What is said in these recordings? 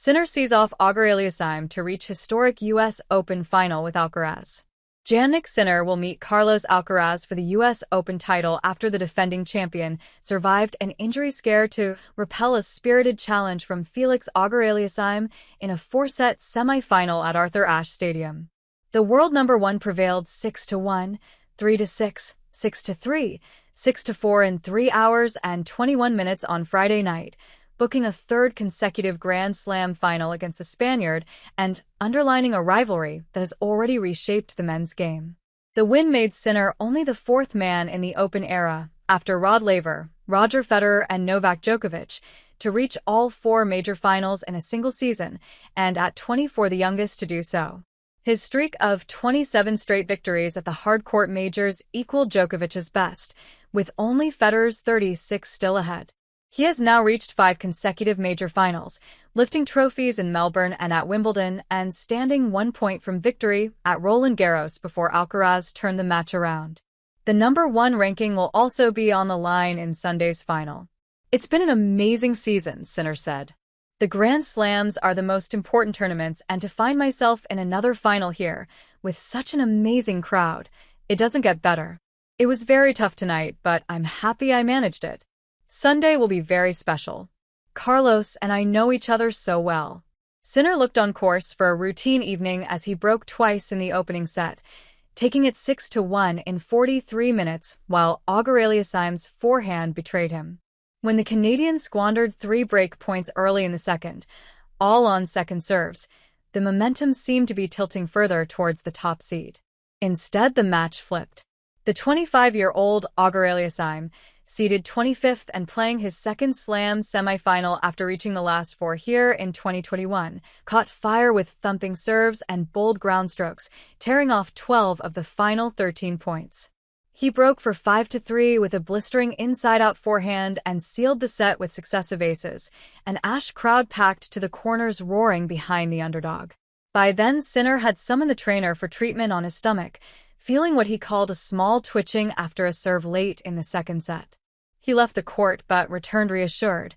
Sinner sees off Auger-Aliassime to reach historic US Open final with Alcaraz. Jannik Sinner will meet Carlos Alcaraz for the US Open title after the defending champion survived an injury scare to repel a spirited challenge from Felix Auger-Aliassime in a four-set semifinal at Arthur Ashe Stadium. The world number one prevailed 6-1, 3-6, 6-3, 6-4 in 3 hours and 21 minutes on Friday night, booking a third consecutive Grand Slam final against the Spaniard and underlining a rivalry that has already reshaped the men's game. The win made Sinner only the fourth man in the Open era, after Rod Laver, Roger Federer, and Novak Djokovic, to reach all 4 major finals in a single season, and at 24 the youngest to do so. His streak of 27 straight victories at the hardcourt majors equaled Djokovic's best, with only Federer's 36 still ahead. He has now reached 5 consecutive major finals, lifting trophies in Melbourne and at Wimbledon and standing 1 point from victory at Roland Garros before Alcaraz turned the match around. The number 1 ranking will also be on the line in Sunday's final. "It's been an amazing season," Sinner said. "The Grand Slams are the most important tournaments, and to find myself in another final here, with such an amazing crowd, it doesn't get better. It was very tough tonight, but I'm happy I managed it. Sunday will be very special. Carlos and I know each other so well." Sinner looked on course for a routine evening as he broke twice in the opening set, taking it 6-1 in 43 minutes while Auger-Aliassime's forehand betrayed him. When the Canadian squandered 3 break points early in the second, all on second serves, the momentum seemed to be tilting further towards the top seed. Instead, the match flipped. The 25-year-old Auger-Aliassime, seeded 25th and playing his second Slam semifinal after reaching the last 4 here in 2021, caught fire with thumping serves and bold ground strokes, tearing off 12 of the final 13 points. He broke for 5-3 with a blistering inside-out forehand and sealed the set with successive aces, an Ashe crowd packed to the corners roaring behind the underdog. By then, Sinner had summoned the trainer for treatment on his stomach, feeling what he called a small twitching after a serve late in the second set. He left the court but returned reassured.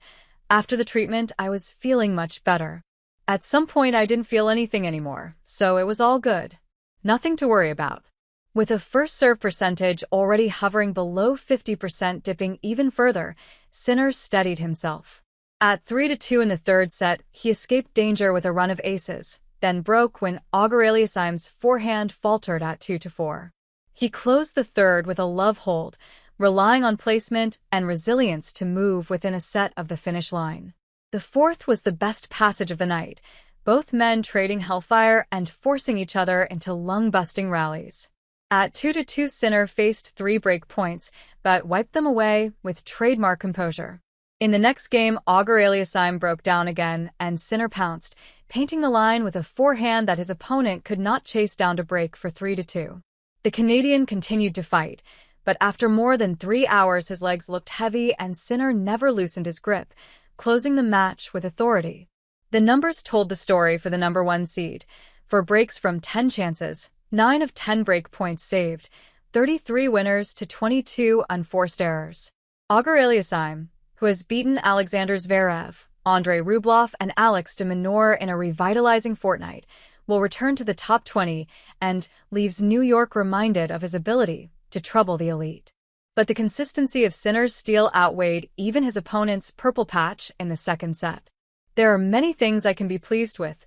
"After the treatment, I was feeling much better. At some point I didn't feel anything anymore, so it was all good. Nothing to worry about." With a first serve percentage already hovering below 50%, dipping even further, Sinner steadied himself. At 3-2 in the third set, he escaped danger with a run of aces, then broke when Auger-Aliassime's forehand faltered at 2-4. He closed the third with a love hold, relying on placement and resilience to move within a set of the finish line. The fourth was the best passage of the night, both men trading hellfire and forcing each other into lung-busting rallies. At 2-2, Sinner faced 3 break points, but wiped them away with trademark composure. In the next game, Auger-Aliassime broke down again, and Sinner pounced, painting the line with a forehand that his opponent could not chase down to break for 3-2. The Canadian continued to fight, but after more than 3 hours his legs looked heavy and Sinner never loosened his grip, closing the match with authority. The numbers told the story for the number 1 seed. For breaks from 10 chances, 9 of 10 break points saved, 33 winners to 22 unforced errors. Auger-Aliassime, who has beaten Alexander Zverev, Andrei Rublev, and Alex de Minaur in a revitalizing fortnight, will return to the top 20 and leaves New York reminded of his ability to trouble the elite. But the consistency of Sinner's steel outweighed even his opponent's purple patch in the second set. "There are many things I can be pleased with.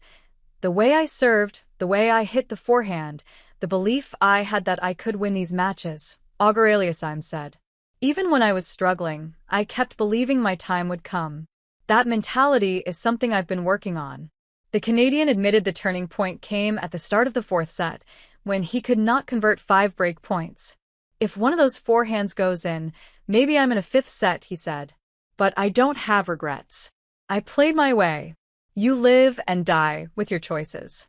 The way I served, the way I hit the forehand, the belief I had that I could win these matches," Auger-Aliassime said. "Even when I was struggling, I kept believing my time would come. That mentality is something I've been working on." The Canadian admitted the turning point came at the start of the fourth set, when he could not convert 5 break points. "If one of those forehands goes in, maybe I'm in a 5th set," he said. "But I don't have regrets. I played my way. You live and die with your choices."